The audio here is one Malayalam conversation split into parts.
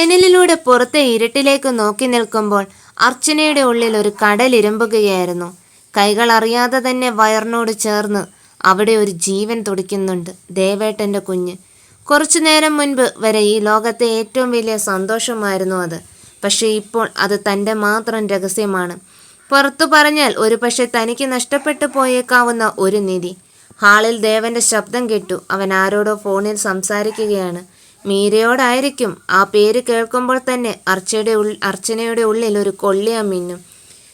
ജനലിലൂടെ പുറത്തെ ഇരുട്ടിലേക്ക് നോക്കി നിൽക്കുമ്പോൾ അർച്ചനയുടെ ഉള്ളിൽ ഒരു കടലിരമ്പുകയായിരുന്നു. കൈകൾ അറിയാതെ തന്നെ വയറിനോട് ചേർന്ന് അവിടെ ഒരു ജീവൻ തുടിക്കുന്നുണ്ട്. ദേവേട്ടൻ്റെ കുഞ്ഞ്. കുറച്ചു നേരം മുൻപ് വരെ ഈ ലോകത്തെ ഏറ്റവും വലിയ സന്തോഷമായിരുന്നു അത്. പക്ഷേ ഇപ്പോൾ അത് തൻ്റെ മാത്രം രഹസ്യമാണ്. പുറത്തു പറഞ്ഞാൽ ഒരുപക്ഷെ തനിക്ക് നഷ്ടപ്പെട്ടു പോയേക്കാവുന്ന ഒരു നിധി. ഹാളിൽ ദേവന്റെ ശബ്ദം കേട്ടു. അവൻ ആരോടോ ഫോണിൽ സംസാരിക്കുകയാണ്. മീരയോടായിരിക്കും. ആ പേര് കേൾക്കുമ്പോൾ തന്നെ അർച്ചനയുടെ ഉള്ളിൽ ഒരു കൊള്ളിയ മിന്നും.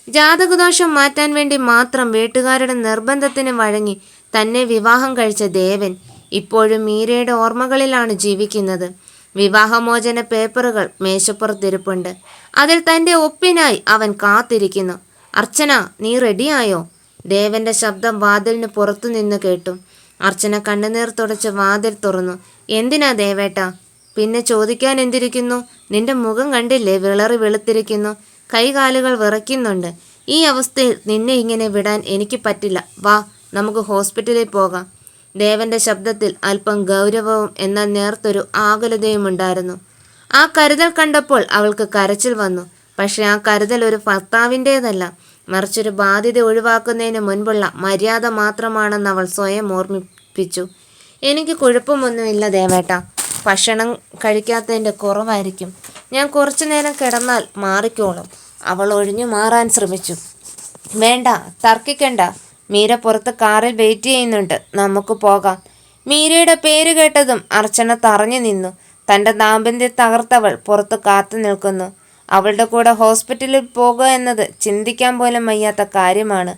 ജാതകദോഷം മാറ്റാൻ വേണ്ടി മാത്രം വീട്ടുകാരുടെ നിർബന്ധത്തിന് വഴങ്ങി തന്നെ വിവാഹം കഴിച്ച ദേവൻ ഇപ്പോഴും മീരയുടെ ഓർമ്മകളിലാണ് ജീവിക്കുന്നത്. വിവാഹമോചന പേപ്പറുകൾ മേശപ്പുറത്തിരിപ്പുണ്ട്. അതിൽ തൻ്റെ ഒപ്പിനായി അവൻ കാത്തിരിക്കുന്നു. അർച്ചന, നീ റെഡിയായോ? ദേവന്റെ ശബ്ദം വാതിലിന് പുറത്തുനിന്ന് കേട്ടു. അർച്ചന കണ്ണുനീർ തുടച്ച് വാതിൽ തുറന്നു. എന്തിനാ ദേവേട്ടാ? പിന്നെ ചോദിക്കാൻ എന്തിരിക്കുന്നു? നിന്റെ മുഖം കണ്ടില്ലേ, വിളറി വെളുത്തിരിക്കുന്നു. കൈകാലുകൾ വിറയ്ക്കുന്നുണ്ട്. ഈ അവസ്ഥയിൽ നിന്നെ ഇങ്ങനെ വിടാൻ എനിക്ക് പറ്റില്ല. വാ, നമുക്ക് ഹോസ്പിറ്റലിൽ പോകാം. ദേവന്റെ ശബ്ദത്തിൽ അല്പം ഗൗരവവും എന്നാൽ നേർത്തൊരു ആകുലതയും ഉണ്ടായിരുന്നു. ആ കരുതൽ കണ്ടപ്പോൾ അവൾക്ക് കരച്ചിൽ വന്നു. പക്ഷെ ആ കരുതൽ ഒരു ഭർത്താവിൻ്റേതല്ല, മറിച്ചൊരു ബാധ്യത ഒഴിവാക്കുന്നതിന് മുൻപുള്ള മര്യാദ മാത്രമാണെന്ന് അവൾ സ്വയം ഓർമ്മിപ്പിച്ചു. എനിക്ക് കുഴപ്പമൊന്നുമില്ല ദേവേട്ട. ഭക്ഷണം കഴിക്കാത്തതിൻ്റെ കുറവായിരിക്കും. ഞാൻ കുറച്ചു നേരം കിടന്നാൽ മാറിക്കോളും. അവൾ ഒഴിഞ്ഞു മാറാൻ ശ്രമിച്ചു. വേണ്ട, തർക്കിക്കണ്ട. മീര പുറത്ത് കാറിൽ വെയിറ്റ് ചെയ്യുന്നുണ്ട്. നമുക്ക് പോകാം. മീരയുടെ പേര് കേട്ടതും അർച്ചന തറഞ്ഞു നിന്നു. തൻ്റെ ദാമ്പത്യം തകർത്തവൾ പുറത്ത് കാത്തു നിൽക്കുന്നു. അവളുടെ കൂടെ ഹോസ്പിറ്റലിൽ പോകുക എന്നത് ചിന്തിക്കാൻ പോലും വയ്യാത്ത കാര്യമാണ്.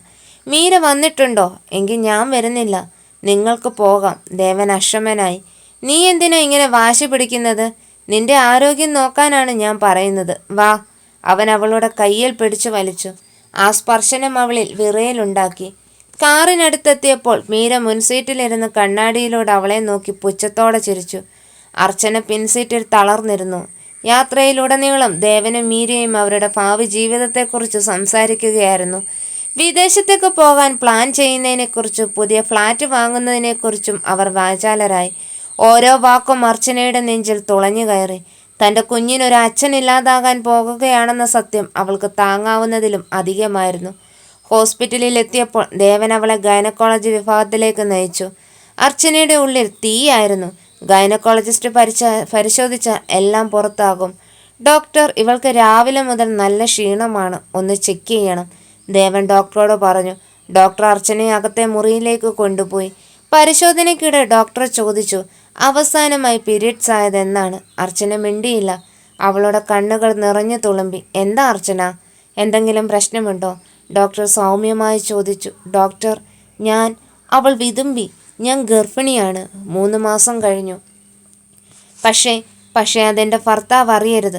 മീര വന്നിട്ടുണ്ടോ? എങ്കിൽ ഞാൻ വരുന്നില്ല. നിങ്ങൾക്ക് പോകാം. ദേവൻ അക്ഷമനായി. നീ എന്തിനാ ഇങ്ങനെ വാശി പിടിക്കുന്നത്? നിന്റെ ആരോഗ്യം നോക്കാനാണ് ഞാൻ പറയുന്നത്. വാ. അവൻ അവളുടെ കയ്യിൽ പിടിച്ചു വലിച്ചു. ആ സ്പർശനം അവളിൽ വിറയലുണ്ടാക്കി. കാറിനടുത്തെത്തിയപ്പോൾ മീര മുൻസീറ്റിലിരുന്ന് കണ്ണാടിയിലൂടെ അവളെ നോക്കി പുച്ഛത്തോടെ ചിരിച്ചു. അർച്ചന പിൻസീറ്റിൽ തളർന്നിരുന്നു. യാത്രയിലുടനീളം ദേവനും മീരയും അവരുടെ ഭാവി ജീവിതത്തെക്കുറിച്ച് സംസാരിക്കുകയായിരുന്നു. വിദേശത്തേക്ക് പോകാൻ പ്ലാൻ ചെയ്യുന്നതിനെക്കുറിച്ചും പുതിയ ഫ്ലാറ്റ് വാങ്ങുന്നതിനെക്കുറിച്ചും അവർ വാചാലരായി. ഓരോ വാക്കും അർച്ചനയുടെ നെഞ്ചിൽ തുളഞ്ഞു കയറി. തൻ്റെ കുഞ്ഞിനൊരു അച്ഛനില്ലാതാകാൻ പോകുകയാണെന്ന സത്യം അവൾക്ക് താങ്ങാവുന്നതിലും അധികമായിരുന്നു. ഹോസ്പിറ്റലിൽ എത്തിയപ്പോൾ ദേവൻ അവളെ ഗൈനക്കോളജി വിഭാഗത്തിലേക്ക് നയിച്ചു. അർച്ചനയുടെ ഉള്ളിൽ തീയായിരുന്നു. ഗൈനക്കോളജിസ്റ്റ് പരിശോധിച്ച എല്ലാം പുറത്താകും. ഡോക്ടർ, ഇവൾക്ക് രാവിലെ മുതൽ നല്ല ക്ഷീണമാണ്, ഒന്ന് ചെക്ക് ചെയ്യണം, ദേവൻ ഡോക്ടറോട് പറഞ്ഞു. ഡോക്ടർ അർച്ചനയെ അകത്തെ മുറിയിലേക്ക് കൊണ്ടുപോയി. പരിശോധനയ്ക്കിടെ ഡോക്ടർ ചോദിച്ചു, അവസാനമായി പീരിയഡ്സ് ആയതെന്നാണ്? അർച്ചന മിണ്ടിയില്ല. അവളുടെ കണ്ണുകൾ നിറഞ്ഞു തുളുമ്പി. എന്താ അർച്ചന, എന്തെങ്കിലും പ്രശ്നമുണ്ടോ? ഡോക്ടർ സൗമ്യമായി ചോദിച്ചു. ഡോക്ടർ, അവൾ വിതുമ്പി. ഞാൻ ഗർഭിണിയാണ്. 3 മാസം കഴിഞ്ഞു. പക്ഷേ അതെൻ്റെ ഭർത്താവ് അറിയരുത്.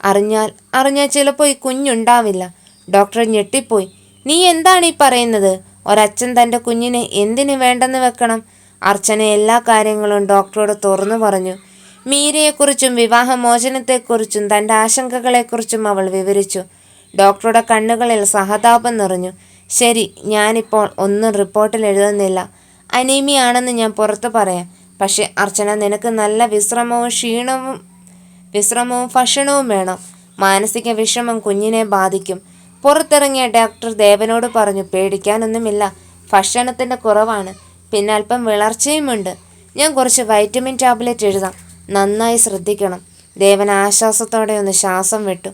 അറിഞ്ഞാൽ ചിലപ്പോൾ ഈ കുഞ്ഞുണ്ടാവില്ല. ഡോക്ടർ ഞെട്ടിപ്പോയി. നീ എന്താണ് ഈ പറയുന്നത്? ഒരച്ഛൻ തൻ്റെ കുഞ്ഞിനെ എന്തിനു വേണ്ടെന്ന് വെക്കണം? അർച്ചന എല്ലാ കാര്യങ്ങളും ഡോക്ടറോട് തുറന്നു പറഞ്ഞു. മീരയെക്കുറിച്ചും വിവാഹമോചനത്തെക്കുറിച്ചും തൻ്റെ ആശങ്കകളെക്കുറിച്ചും അവൾ വിവരിച്ചു. ഡോക്ടറുടെ കണ്ണുകളിൽ സഹതാപം നിറഞ്ഞു. ശരി, ഞാനിപ്പോൾ ഒന്നും റിപ്പോർട്ടിൽ എഴുതുന്നില്ല. അനീമിയാണെന്ന് ഞാൻ പുറത്തു പറയാം. പക്ഷെ അർച്ചന, നിനക്ക് നല്ല വിശ്രമവും ഭക്ഷണവും വേണം. മാനസിക വിഷമം കുഞ്ഞിനെ ബാധിക്കും. പുറത്തിറങ്ങിയ ഡോക്ടർ ദേവനോട് പറഞ്ഞു, പേടിക്കാനൊന്നുമില്ല, ഭക്ഷണത്തിൻ്റെ കുറവാണ്, പിന്നെ അല്പം വിളർച്ചയുമുണ്ട്. ഞാൻ കുറച്ച് വൈറ്റമിൻ ടാബ്ലറ്റ് എഴുതാം, നന്നായി ശ്രദ്ധിക്കണം. ദേവൻ ആശ്വാസത്തോടെ ഒന്ന് ശ്വാസം വിട്ടു.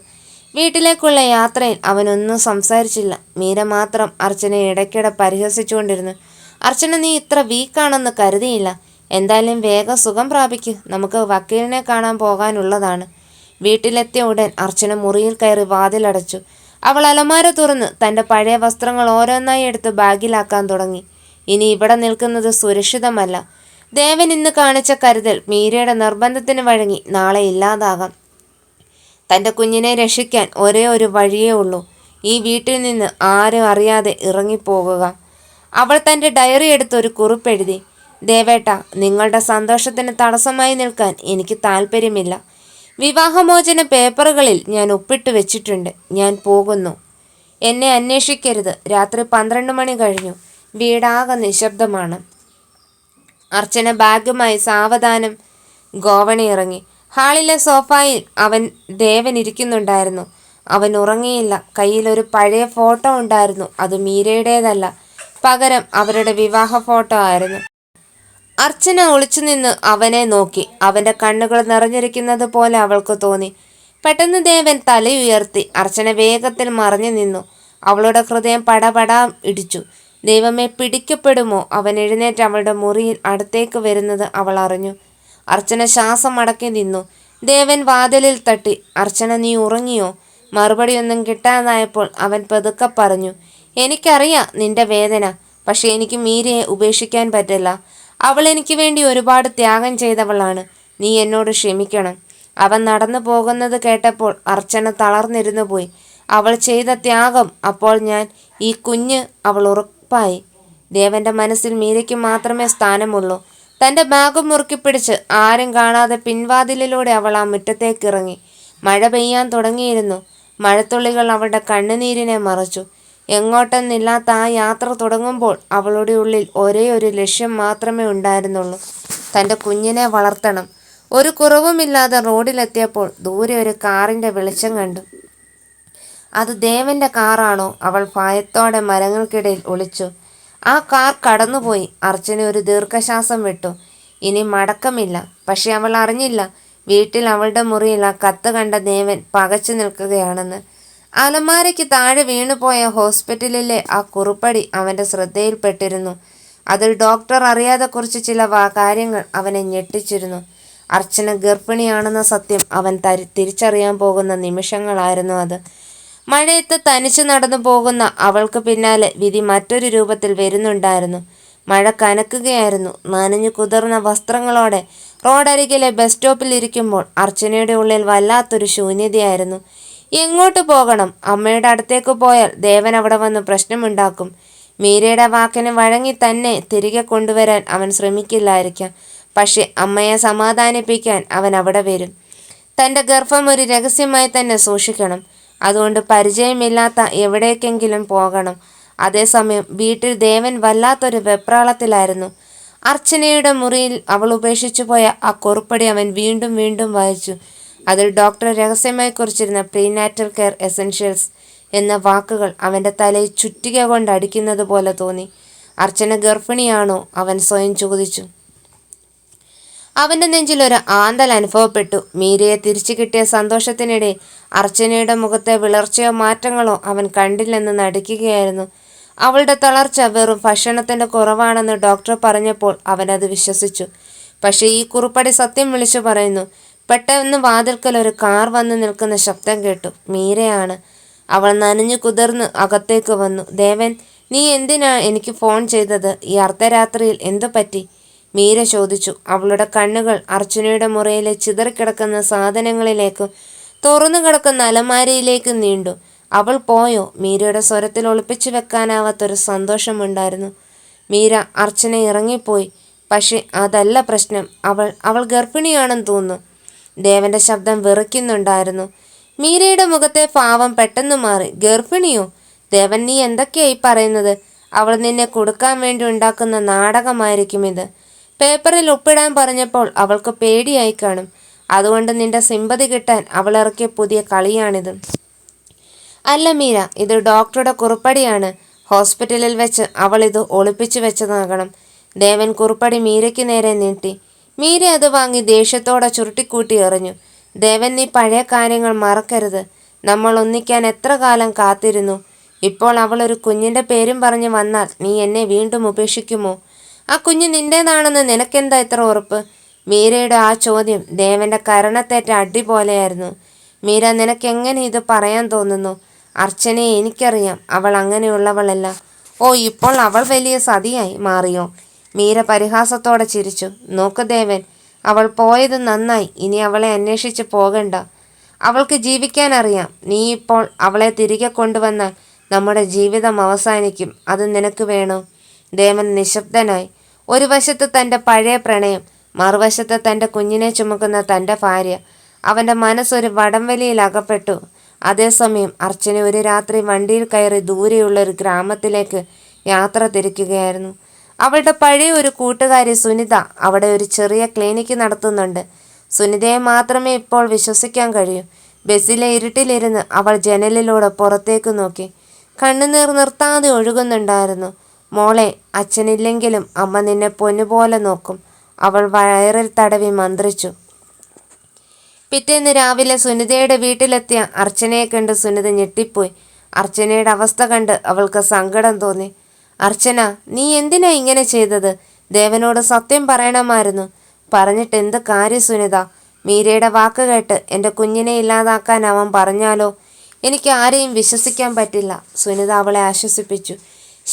വീട്ടിലേക്കുള്ള യാത്രയിൽ അവനൊന്നും സംസാരിച്ചില്ല. മീര മാത്രം അർച്ചനയെ ഇടയ്ക്കിടെ പരിഹസിച്ചുകൊണ്ടിരുന്നു. അർച്ചന, നീ ഇത്ര വീക്കാണെന്ന് കരുതിയില്ല. എന്തായാലും വേഗം സുഖം പ്രാപിക്ക്. നമുക്ക് വക്കീലിനെ കാണാൻ പോകാനുള്ളതാണ്. വീട്ടിലെത്തിയ ഉടൻ അർച്ചന മുറിയിൽ കയറി വാതിലടച്ചു. അവൾ അലമാര തുറന്ന് തൻ്റെ പഴയ വസ്ത്രങ്ങൾ ഓരോന്നായി എടുത്ത് ബാഗിലാക്കാൻ തുടങ്ങി. ഇനി ഇവിടെ നിൽക്കുന്നത് സുരക്ഷിതമല്ല. ദേവൻ ഇന്ന് കാണിച്ച കരുതൽ മീരയുടെ നിർബന്ധത്തിന് വഴങ്ങി നാളെ ഇല്ലാതാകാം. തൻ്റെ കുഞ്ഞിനെ രക്ഷിക്കാൻ ഒരേ ഒരു വഴിയേ ഉള്ളൂ, ഈ വീട്ടിൽ നിന്ന് ആരും അറിയാതെ ഇറങ്ങിപ്പോകുക. അവൾ തൻ്റെ ഡയറി എടുത്ത് ഒരു കുറിപ്പെഴുതി. ദേവേട്ട, നിങ്ങളുടെ സന്തോഷത്തിന് തടസ്സമായി നിൽക്കാൻ എനിക്ക് താല്പര്യമില്ല. വിവാഹമോചന പേപ്പറുകളിൽ ഞാൻ ഒപ്പിട്ട് വെച്ചിട്ടുണ്ട്. ഞാൻ പോകുന്നു. എന്നെ അന്വേഷിക്കരുത്. രാത്രി 12 മണി കഴിഞ്ഞു. വീടാകെ നിശബ്ദമാണ്. അർച്ചന ബാഗുമായി സാവധാനം ഗോവണി ഇറങ്ങി. ഹാളിലെ സോഫായിൽ ദേവൻ ഇരിക്കുന്നുണ്ടായിരുന്നു. അവൻ ഉറങ്ങിയില്ല. കയ്യിലൊരു പഴയ ഫോട്ടോ ഉണ്ടായിരുന്നു. അത് മീരയുടേതല്ല, പകരം അവരുടെ വിവാഹ ഫോട്ടോ ആയിരുന്നു. അർച്ചന ഒളിച്ചുനിന്ന് അവനെ നോക്കി. അവന്റെ കണ്ണുകൾ നിറഞ്ഞിരിക്കുന്നത് പോലെ അവൾക്ക് തോന്നി. പെട്ടെന്ന് ദേവൻ തലയുയർത്തി. അർച്ചന വേഗത്തിൽ മറഞ്ഞു നിന്നു. അവളുടെ ഹൃദയം പടപടാ ഇടിച്ചു. ദൈവമേ, പിടിക്കപ്പെടുമോ? അവൻ എഴുന്നേറ്റ് അവളുടെ മുറിയിൽ അടുത്തേക്ക് വരുന്നത് അവൾ അറിഞ്ഞു. അർച്ചന ശ്വാസം അടക്കി നിന്നു. ദേവൻ വാതിലിൽ തട്ടി. അർച്ചന, നീ ഉറങ്ങിയോ? മറുപടിയൊന്നും കിട്ടാതായപ്പോൾ അവൻ പതുക്കെ പറഞ്ഞു, എനിക്കറിയാം നിന്റെ വേദന, പക്ഷെ എനിക്ക് മീരയെ ഉപേക്ഷിക്കാൻ പറ്റില്ല. അവൾ എനിക്ക് വേണ്ടി ഒരുപാട് ത്യാഗം ചെയ്തവളാണ്. നീ എന്നോട് ക്ഷമിക്കണം. അവൻ നടന്നു പോകുന്നത് കേട്ടപ്പോൾ അർച്ചന തളർന്നിരുന്നു പോയി. അവൾ ചെയ്ത ത്യാഗം, അപ്പോൾ ഈ കുഞ്ഞ്, അവൾ ഉറപ്പായി. ദേവന്റെ മനസ്സിൽ മീരയ്ക്ക് മാത്രമേ സ്ഥാനമുള്ളൂ. തൻ്റെ ബാഗ് മുറുക്കിപ്പിടിച്ച് ആരും കാണാതെ പിൻവാതിലിലൂടെ അവൾ ആ മുറ്റത്തേക്കിറങ്ങി. മഴ പെയ്യാൻ തുടങ്ങിയിരുന്നു. മഴത്തുള്ളികൾ അവളുടെ കണ്ണുനീരിനെ മറച്ചു. എങ്ങോട്ടെന്നില്ലാത്ത ആ യാത്ര തുടങ്ങുമ്പോൾ അവളുടെ ഉള്ളിൽ ഒരേ ഒരു ലക്ഷ്യം മാത്രമേ ഉണ്ടായിരുന്നുള്ളൂ, തൻ്റെ കുഞ്ഞിനെ വളർത്തണം. ഒരു കുറവുമില്ലാതെ റോഡിലെത്തിയപ്പോൾ ദൂരെ ഒരു കാറിൻ്റെ വെളിച്ചം കണ്ടു. അത് ദേവന്റെ കാറാണോ? അവൾ ഭയത്തോടെ മരങ്ങൾക്കിടയിൽ ഒളിച്ചു. ആ കാർ കടന്നുപോയി. അർച്ചന ഒരു ദീർഘശ്വാസം വിട്ടു. ഇനി മടക്കമില്ല. പക്ഷെ അവൾ അറിഞ്ഞില്ല, വീട്ടിൽ അവളുടെ മുറിയിൽ ആ കത്ത് കണ്ട ദേവൻ പകച്ചു നിൽക്കുകയാണെന്ന്. അലമാരയ്ക്ക് താഴെ വീണുപോയ ഹോസ്പിറ്റലിലെ ആ കുറിപ്പടി അവൻ്റെ ശ്രദ്ധയിൽപ്പെട്ടിരുന്നു. അതിൽ ഡോക്ടർ അറിയാതെ കുറിച്ച് ചില കാര്യങ്ങൾ അവനെ ഞെട്ടിച്ചിരുന്നു. അർച്ചന ഗർഭിണിയാണെന്ന സത്യം അവൻ തിരിച്ചറിയാൻ പോകുന്ന നിമിഷങ്ങളായിരുന്നു അത്. മഴയത്ത് തനിച്ചു നടന്നു പോകുന്ന അവൾക്ക് പിന്നാലെ വിധി മറ്റൊരു രൂപത്തിൽ വരുന്നുണ്ടായിരുന്നു. മഴ കനക്കുകയായിരുന്നു. നനഞ്ഞു കുതിർന്ന വസ്ത്രങ്ങളോടെ റോഡരികിലെ ബസ് സ്റ്റോപ്പിൽ ഇരിക്കുമ്പോൾ അർച്ചനയുടെ ഉള്ളിൽ വല്ലാത്തൊരു ശൂന്യതയായിരുന്നു. എങ്ങോട്ട് പോകണം? അമ്മയുടെ അടുത്തേക്ക് പോയാൽ ദേവൻ അവിടെ വന്ന് പ്രശ്നമുണ്ടാക്കും. മീരയുടെ വാക്കിന് വഴങ്ങി തന്നെ തിരികെ കൊണ്ടുവരാൻ അവൻ ശ്രമിക്കില്ലായിരിക്കാം. പക്ഷെ അമ്മയെ സമാധാനിപ്പിക്കാൻ അവൻ അവിടെ വരും. തൻ്റെ ഗർഭം ഒരു രഹസ്യമായി തന്നെ സൂക്ഷിക്കണം. അതുകൊണ്ട് പരിചയമില്ലാത്ത എവിടേക്കെങ്കിലും പോകണം. അതേസമയം വീട്ടിൽ ദേവൻ വല്ലാത്തൊരു വെപ്രാളത്തിലായിരുന്നു. അർച്ചനയുടെ മുറിയിൽ അവൾ ഉപേക്ഷിച്ചു പോയ ആ കുറിപ്പടി അവൻ വീണ്ടും വീണ്ടും വായിച്ചു. അതിൽ ഡോക്ടർ രഹസ്യമായി കുറിച്ചിരുന്ന പ്രീനാറ്റൽ കെയർ എസെൻഷ്യൽസ് എന്ന വാക്കുകൾ അവൻ്റെ തലയിൽ ചുറ്റിക കൊണ്ട് അടിക്കുന്നത് പോലെ തോന്നി. അർച്ചന ഗർഭിണിയാണോ? അവൻ സ്വയം ചോദിച്ചു. അവൻ്റെ നെഞ്ചിലൊരു ആന്തൽ അനുഭവപ്പെട്ടു. മീരയെ തിരിച്ചു കിട്ടിയ സന്തോഷത്തിനിടെ അർച്ചനയുടെ മുഖത്തെ വിളർച്ചയോ മാറ്റങ്ങളോ അവൻ കണ്ടില്ലെന്ന് നടിക്കുകയായിരുന്നു. അവളുടെ തളർച്ച വെറും ഭക്ഷണത്തിൻ്റെ കുറവാണെന്ന് ഡോക്ടർ പറഞ്ഞപ്പോൾ അവനത് വിശ്വസിച്ചു. പക്ഷേ ഈ കുറിപ്പടി സത്യം വിളിച്ചു പറയുന്നു. പെട്ടെന്ന് വാതിൽക്കൽ ഒരു കാർ വന്ന് നിൽക്കുന്ന ശബ്ദം കേട്ടു. മീരയാണ്. അവൾ നനഞ്ഞു കുതിർന്ന് അകത്തേക്ക് വന്നു. ദേവൻ, നീ എന്തിനാ എനിക്ക് ഫോൺ ചെയ്തത്? ഈ അർദ്ധരാത്രിയിൽ എന്തു പറ്റി? മീര ചോദിച്ചു. അവളുടെ കണ്ണുകൾ അർച്ചനയുടെ മുറിയിലെ ചിതറിക്കിടക്കുന്ന സാധനങ്ങളിലേക്കും തുറന്നു കിടക്കുന്ന അലമാരയിലേക്കും നീണ്ടു. അവൾ പോയോ? മീരയുടെ സ്വരത്തിൽ ഒളിപ്പിച്ചു വെക്കാനാവാത്തൊരു സന്തോഷമുണ്ടായിരുന്നു. മീര, അർച്ചന ഇറങ്ങിപ്പോയി. പക്ഷെ അതല്ല പ്രശ്നം. അവൾ ഗർഭിണിയാണെന്ന് തോന്നുന്നു. ദേവന്റെ ശബ്ദം വിറയ്ക്കുന്നുണ്ടായിരുന്നു. മീരയുടെ മുഖത്തെ ഭാവം പെട്ടെന്ന് മാറി. ഗർഭിണിയോ? ദേവൻ, നീ എന്തൊക്കെയായി പറയുന്നത്? അവൾ നിന്നെ കൊടുക്കാൻ വേണ്ടി ഉണ്ടാക്കുന്ന നാടകമായിരിക്കും ഇത്. പേപ്പറിൽ ഒപ്പിടാൻ പറഞ്ഞപ്പോൾ അവൾക്ക് പേടിയായി കാണും. അതുകൊണ്ട് നിന്റെ സിമ്പതി കിട്ടാൻ അവൾ ഇറക്കിയ പുതിയ കളിയാണിത്. അല്ല മീര, ഇത് ഡോക്ടറുടെ കുറിപ്പടിയാണ്. ഹോസ്പിറ്റലിൽ വെച്ച് അവൾ ഇത് ഒളിപ്പിച്ചു വെച്ചതാകണം. ദേവൻ കുറിപ്പടി മീരയ്ക്ക് നേരെ നീട്ടി. മീര അത് വാങ്ങി ദേഷ്യത്തോടെ ചുരുട്ടിക്കൂട്ടി എറിഞ്ഞു. ദേവൻ, നീ പഴയ കാര്യങ്ങൾ മറക്കരുത്. നമ്മൾ ഒന്നിക്കാൻ എത്ര കാലം കാത്തിരുന്നു. ഇപ്പോൾ അവൾ ഒരു കുഞ്ഞിൻ്റെ പേരും പറഞ്ഞ് വന്നാൽ നീ എന്നെ വീണ്ടും ഉപേക്ഷിക്കുമോ? ആ കുഞ്ഞ് നിന്റേതാണെന്ന് നിനക്കെന്താ ഇത്ര ഉറപ്പ്? മീരയുടെ ആ ചോദ്യം ദേവന്റെ കരണത്തേറ്റ അടി പോലെയായിരുന്നു. മീര, നിനക്കെങ്ങനെ ഇത് പറയാൻ തോന്നുന്നു? അർച്ചനയെ എനിക്കറിയാം. അവൾ അങ്ങനെയുള്ളവളല്ല. ഓ, ഇപ്പോൾ അവൾ വലിയ സതിയായി മാറിയോ? മീര പരിഹാസത്തോടെ ചിരിച്ചു. നോക്ക് ദേവൻ, അവൾ പോയത് നന്നായി. ഇനി അവളെ അന്വേഷിച്ച് പോകണ്ട. അവൾക്ക് ജീവിക്കാൻ അറിയാം. നീ ഇപ്പോൾ അവളെ തിരികെ കൊണ്ടുവന്നാൽ നമ്മുടെ ജീവിതം അവസാനിക്കും. അത് നിനക്ക് വേണോ? ദേവൻ നിശബ്ദനായി. ഒരു വശത്ത് തൻ്റെ പഴയ പ്രണയം, മറുവശത്ത് തൻ്റെ കുഞ്ഞിനെ ചുമക്കുന്ന തൻ്റെ ഭാര്യ. അവൻ്റെ മനസ്സൊരു വടംവലിയിൽ അകപ്പെട്ടു. അതേസമയം അർച്ചന ഒരു രാത്രി വണ്ടിയിൽ കയറി ദൂരെയുള്ള ഒരു ഗ്രാമത്തിലേക്ക് യാത്ര തിരിക്കുകയായിരുന്നു. അവളുടെ പഴയ ഒരു കൂട്ടുകാരി സുനിത അവിടെ ഒരു ചെറിയ ക്ലിനിക്ക് നടത്തുന്നുണ്ട്. സുനിതയെ മാത്രമേ ഇപ്പോൾ വിശ്വസിക്കാൻ കഴിയൂ. ബസ്സിലെ ഇരുട്ടിലിരുന്ന് അവൾ ജനലിലൂടെ പുറത്തേക്ക് നോക്കി. കണ്ണുനീർ നിർത്താതെ ഒഴുകുന്നുണ്ടായിരുന്നു. മോളെ, അച്ഛനില്ലെങ്കിലും അമ്മ നിന്നെ പൊന്നുപോലെ നോക്കും, അവൾ വയറിൽ തടവി മന്ത്രിച്ചു. പിറ്റേന്ന് രാവിലെ സുനിതയുടെ വീട്ടിലെത്തിയ അർച്ചനയെ കണ്ട് സുനിത ഞെട്ടിപ്പോയി. അർച്ചനയുടെ അവസ്ഥ കണ്ട് അവൾക്ക് സങ്കടം തോന്നി. അർച്ചന, നീ എന്തിനാ ഇങ്ങനെ ചെയ്തത്? ദേവനോട് സത്യം പറയണമായിരുന്നു. പറഞ്ഞിട്ട് എന്ത് കാര്യം സുനിത? മീരയുടെ വാക്ക് കേട്ട് എൻ്റെ കുഞ്ഞിനെ ഇല്ലാതാക്കാൻ അവൻ പറഞ്ഞാലോ? എനിക്ക് ആരെയും വിശ്വസിക്കാൻ പറ്റില്ല. സുനിത അവളെ ആശ്വസിപ്പിച്ചു.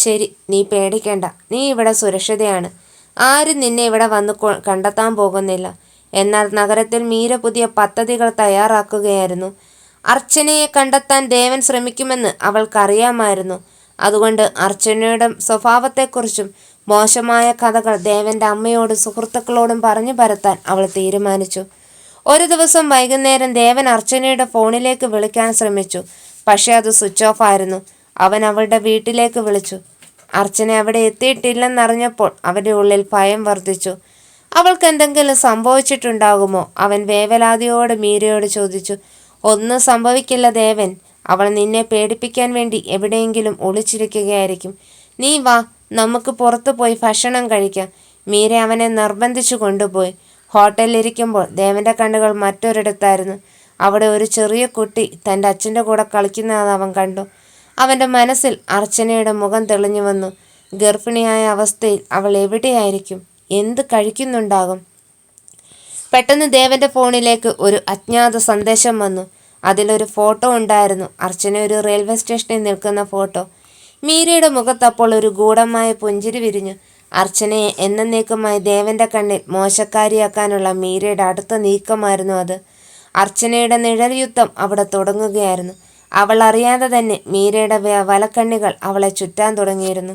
ശരി, നീ പേടിക്കേണ്ട. നീ ഇവിടെ സുരക്ഷിതയാണ്. ആരും നിന്നെ ഇവിടെ വന്ന് കണ്ടെത്താൻ പോകുന്നില്ല. എന്നാൽ നഗരത്തിൽ മീര പുതിയ പദ്ധതികൾ തയ്യാറാക്കുകയായിരുന്നു. അർച്ചനയെ കണ്ടെത്താൻ ദേവൻ ശ്രമിക്കുമെന്ന് അവൾക്കറിയാമായിരുന്നു. അതുകൊണ്ട് അർച്ചനയുടെ സ്വഭാവത്തെക്കുറിച്ചും മോശമായ കഥകൾ ദേവന്റെ അമ്മയോടും സുഹൃത്തുക്കളോടും പറഞ്ഞു പരത്താൻ അവൾ തീരുമാനിച്ചു. ഒരു ദിവസം വൈകുന്നേരം ദേവൻ അർച്ചനയുടെ ഫോണിലേക്ക് വിളിക്കാൻ ശ്രമിച്ചു. പക്ഷെ അത് സ്വിച്ച് ഓഫ് ആയിരുന്നു. അവൻ അവളുടെ വീട്ടിലേക്ക് വിളിച്ചു. അർച്ചന അവിടെ എത്തിയിട്ടില്ലെന്നറിഞ്ഞപ്പോൾ അവരുടെ ഉള്ളിൽ ഭയം വർദ്ധിച്ചു. അവൾക്ക് എന്തെങ്കിലും സംഭവിച്ചിട്ടുണ്ടാകുമോ? അവൻ വേവലാതിയോട് മീരയോട് ചോദിച്ചു. ഒന്നും സംഭവിക്കില്ല ദേവൻ. അവൾ നിന്നെ പേടിപ്പിക്കാൻ വേണ്ടി എവിടെയെങ്കിലും ഒളിച്ചിരിക്കുകയായിരിക്കും. നീ വാ, നമുക്ക് പുറത്തു പോയി ഭക്ഷണം കഴിക്കാം. മീര അവനെ നിർബന്ധിച്ചു കൊണ്ടുപോയി. ഹോട്ടലിലിരിക്കുമ്പോൾ ദേവന്റെ കണ്ണുകൾ മറ്റൊരിടത്തായിരുന്നു. അവിടെ ഒരു ചെറിയ കുട്ടി തൻ്റെ അച്ഛൻ്റെ കൂടെ കളിക്കുന്നത് അവൻ കണ്ടു. അവൻ്റെ മനസ്സിൽ അർച്ചനയുടെ മുഖം തെളിഞ്ഞു വന്നു. ഗർഭിണിയായ അവസ്ഥയിൽ അവൾ എവിടെയായിരിക്കും? എന്ത് കഴിക്കുന്നുണ്ടാകും? പെട്ടെന്ന് ദേവന്റെ ഫോണിലേക്ക് ഒരു അജ്ഞാത സന്ദേശം വന്നു. അതിലൊരു ഫോട്ടോ ഉണ്ടായിരുന്നു. അർച്ചന ഒരു റെയിൽവേ സ്റ്റേഷനിൽ നിൽക്കുന്ന ഫോട്ടോ. മീരയുടെ മുഖത്തപ്പോൾ ഒരു ഗൂഢമായ പുഞ്ചിരി വിരിഞ്ഞു. അർച്ചനയെ എന്നേക്കുമായി ദേവന്റെ കണ്ണിൽ മോശക്കാരിയാക്കാനുള്ള മീരയുടെ അടുത്ത നീക്കമായിരുന്നു അത്. അർച്ചനയുടെ നിഴൽ യുദ്ധം അവിടെ തുടങ്ങുകയായിരുന്നു. അവൾ അറിയാതെ തന്നെ മീരയുടെ വലക്കണ്ണികൾ അവളെ ചുറ്റാൻ തുടങ്ങിയിരുന്നു.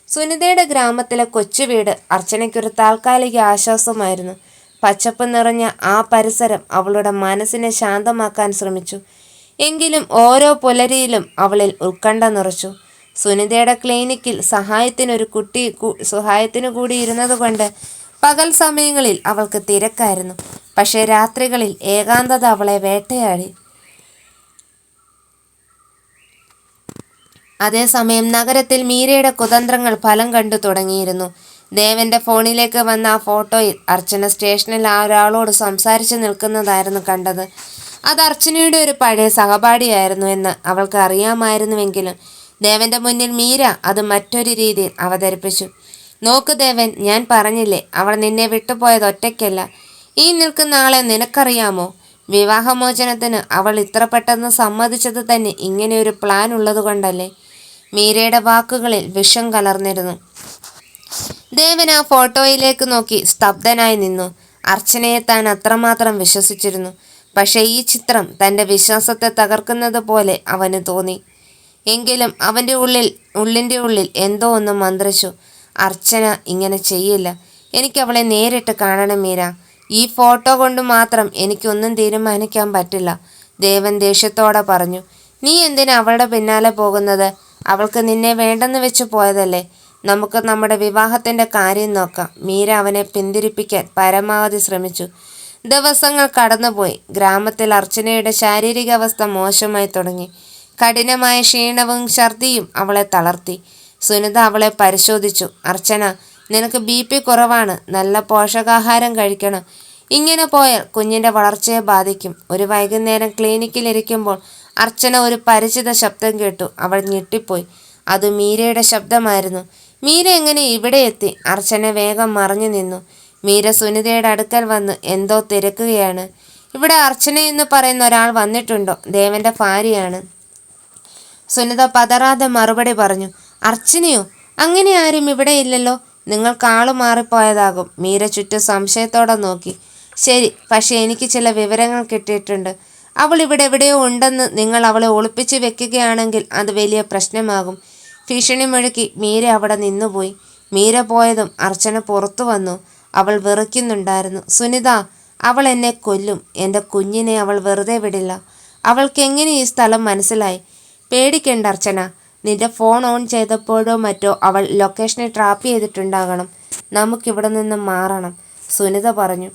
സുനിതയുടെ ഗ്രാമത്തിലെ കൊച്ചു വീട് അർച്ചനയ്ക്കൊരു താൽക്കാലിക ആശ്വാസമായിരുന്നു. പച്ചപ്പ് നിറഞ്ഞ ആ പരിസരം അവളുടെ മനസ്സിനെ ശാന്തമാക്കാൻ ശ്രമിച്ചു. എങ്കിലും ഓരോ പുലരിയിലും അവളിൽ ഉത്കണ്ഠ നിറച്ചു. സുനിതയുടെ ക്ലിനിക്കിൽ സഹായത്തിനു കൂടി ഇരുന്നതുകൊണ്ട് പകൽ സമയങ്ങളിൽ അവൾക്ക് തിരക്കായിരുന്നു. പക്ഷേ രാത്രികളിൽ ഏകാന്തത അവളെ വേട്ടയാടി. അതേസമയം നഗരത്തിൽ മീരയുടെ കുതന്ത്രങ്ങൾ ഫലം കണ്ടു തുടങ്ങിയിരുന്നു. ദേവന്റെ ഫോണിലേക്ക് വന്ന ആ ഫോട്ടോയിൽ അർച്ചന സ്റ്റേഷനിൽ ഒരാളോട് സംസാരിച്ചു നിൽക്കുന്നതായിരുന്നു കണ്ടത്. അത് അർച്ചനയുടെ ഒരു പഴയ സഹപാഠിയായിരുന്നു എന്ന് അവൾക്ക് അറിയാമായിരുന്നുവെങ്കിലും ദേവന്റെ മുന്നിൽ മീര അത് മറ്റൊരു രീതിയിൽ അവതരിപ്പിച്ചു. നോക്ക് ദേവൻ, ഞാൻ പറഞ്ഞില്ലേ, അവൾ നിന്നെ വിട്ടുപോയത് ഒറ്റയ്ക്കല്ല. ഈ നിൽക്കുന്ന ആളെ നിനക്കറിയാമോ? വിവാഹമോചനത്തിന് അവൾ ഇത്ര പെട്ടെന്ന് സമ്മതിച്ചത് തന്നെ ഇങ്ങനെയൊരു പ്ലാൻ ഉള്ളതുകൊണ്ടല്ലേ? മീരയുടെ വാക്കുകളിൽ വിഷം കലർന്നിരുന്നു. ദേവൻ ആ ഫോട്ടോയിലേക്ക് നോക്കി സ്തബ്ധനായി നിന്നു. അർച്ചനയെ താൻ അത്രമാത്രം വിശ്വസിച്ചിരുന്നു. പക്ഷേ ഈ ചിത്രം തൻ്റെ വിശ്വാസത്തെ തകർക്കുന്നത് പോലെ അവന് തോന്നി. എങ്കിലും അവൻ്റെ ഉള്ളിൻ്റെ ഉള്ളിൽ എന്തോ ഒന്ന് മന്ത്രിച്ചു. അർച്ചന ഇങ്ങനെ ചെയ്യില്ല. എനിക്കവളെ നേരിട്ട് കാണണം മീര. ഈ ഫോട്ടോ കൊണ്ട് മാത്രം എനിക്കൊന്നും തീരുമാനിക്കാൻ പറ്റില്ല. ദേവൻ ദേഷ്യത്തോടെ പറഞ്ഞു. നീ എന്തിനാ അവളുടെ പിന്നാലെ പോകുന്നത്? അവൾക്ക് നിന്നെ വേണ്ടെന്ന് വെച്ച് പോയതല്ലേ. നമുക്ക് നമ്മുടെ വിവാഹത്തിൻ്റെ കാര്യം നോക്കാം. മീര അവനെ പിന്തിരിപ്പിക്കാൻ പരമാവധി ശ്രമിച്ചു. ദിവസങ്ങൾ കടന്നുപോയി. ഗ്രാമത്തിൽ അർച്ചനയുടെ ശാരീരികാവസ്ഥ മോശമായി തുടങ്ങി. കഠിനമായ ക്ഷീണവും ഛർദിയും അവളെ തളർത്തി. സുനിത അവളെ പരിശോധിച്ചു. അർച്ചന, നിനക്ക് BP കുറവാണ്. നല്ല പോഷകാഹാരം കഴിക്കണം. ഇങ്ങനെ പോയാൽ കുഞ്ഞിൻ്റെ വളർച്ചയെ ബാധിക്കും. ഒരു വൈകുന്നേരം ക്ലിനിക്കിലിരിക്കുമ്പോൾ അർച്ചന ഒരു പരിചിത ശബ്ദം കേട്ടു. അവൾ ഞെട്ടിപ്പോയി. അത് മീരയുടെ ശബ്ദമായിരുന്നു. മീര എങ്ങനെ ഇവിടെ എത്തി? അർച്ചന വേഗം മറഞ്ഞു നിന്നു. മീര സുനിതയുടെ അടുക്കൽ വന്ന് എന്തോ തിരക്കുകയാണ്. ഇവിടെ അർച്ചന എന്ന് പറയുന്ന ഒരാൾ വന്നിട്ടുണ്ടോ? ദേവന്റെ ഭാര്യയാണ്. സുനിത പതറാതെ മറുപടി പറഞ്ഞു. അർച്ചനയോ? അങ്ങനെ ആരും ഇവിടെ ഇല്ലല്ലോ. നിങ്ങൾക്ക് ആള് മാറിപ്പോയതാകും. മീര ചുറ്റും സംശയത്തോടെ നോക്കി. ശരി, പക്ഷേ എനിക്ക് ചില വിവരങ്ങൾ കിട്ടിയിട്ടുണ്ട്. അവൾ ഇവിടെ എവിടെയോ ഉണ്ടെന്ന് നിങ്ങൾ അവളെ ഒളിപ്പിച്ച് വെക്കുകയാണെങ്കിൽ അത് വലിയ പ്രശ്നമാകും. ഭീഷണി മുഴക്കി മീര അവിടെ നിന്നുപോയി. മീര പോയതും അർച്ചന പുറത്തു വന്നു. അവൾ വിറയ്ക്കുന്നുണ്ടായിരുന്നു. സുനിത, അവൾ എന്നെ കൊല്ലും. എൻ്റെ കുഞ്ഞിനെ അവൾ വെറുതെ വിടില്ല. അവൾക്ക് എങ്ങനെ ഈ സ്ഥലം മനസ്സിലായി? പേടിക്കണ്ട അർച്ചന. നിന്റെ ഫോൺ ഓൺ ചെയ്തപ്പോഴോ മറ്റോ അവൾ ലൊക്കേഷനെ ട്രാപ്പ് ചെയ്തിട്ടുണ്ടാകണം. നമുക്കിവിടെ നിന്ന് മാറണം, സുനിത പറഞ്ഞു.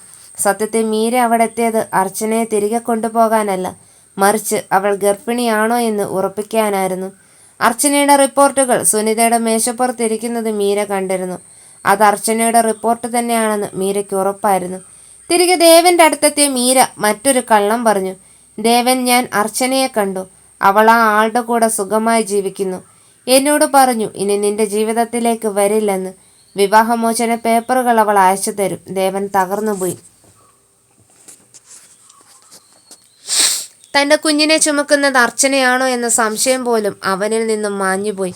സത്യത്തിൽ മീര അവിടെ എത്തിയത് അർച്ചനയെ തിരികെ കൊണ്ടുപോകാനല്ല, മറിച്ച് അവൾ ഗർഭിണിയാണോ എന്ന് ഉറപ്പിക്കാനായിരുന്നു. അർച്ചനയുടെ റിപ്പോർട്ടുകൾ സുനിതയുടെ മേശപ്പുറത്തിരിക്കുന്നത് മീര കണ്ടിരുന്നു. അത് അർച്ചനയുടെ റിപ്പോർട്ട് തന്നെയാണെന്ന് മീരയ്ക്ക് ഉറപ്പായിരുന്നു. തിരികെ ദേവന്റെ അടുത്തെത്തിയ മീര മറ്റൊരു കള്ളം പറഞ്ഞു. ദേവൻ, ഞാൻ അർച്ചനയെ കണ്ടു. അവൾ ആ ആളുടെ കൂടെ സുഖമായി ജീവിക്കുന്നു. എന്നോട് പറഞ്ഞു ഇനി നിന്റെ ജീവിതത്തിലേക്ക് വരില്ലെന്ന്. വിവാഹമോചന പേപ്പറുകൾ അവൾ അയച്ചു തരും. ദേവൻ തകർന്നുപോയി. തൻ്റെ കുഞ്ഞിനെ ചുമക്കുന്നത് അർച്ചനയാണോ എന്ന സംശയം പോലും അവനിൽ നിന്നും മാഞ്ഞുപോയി.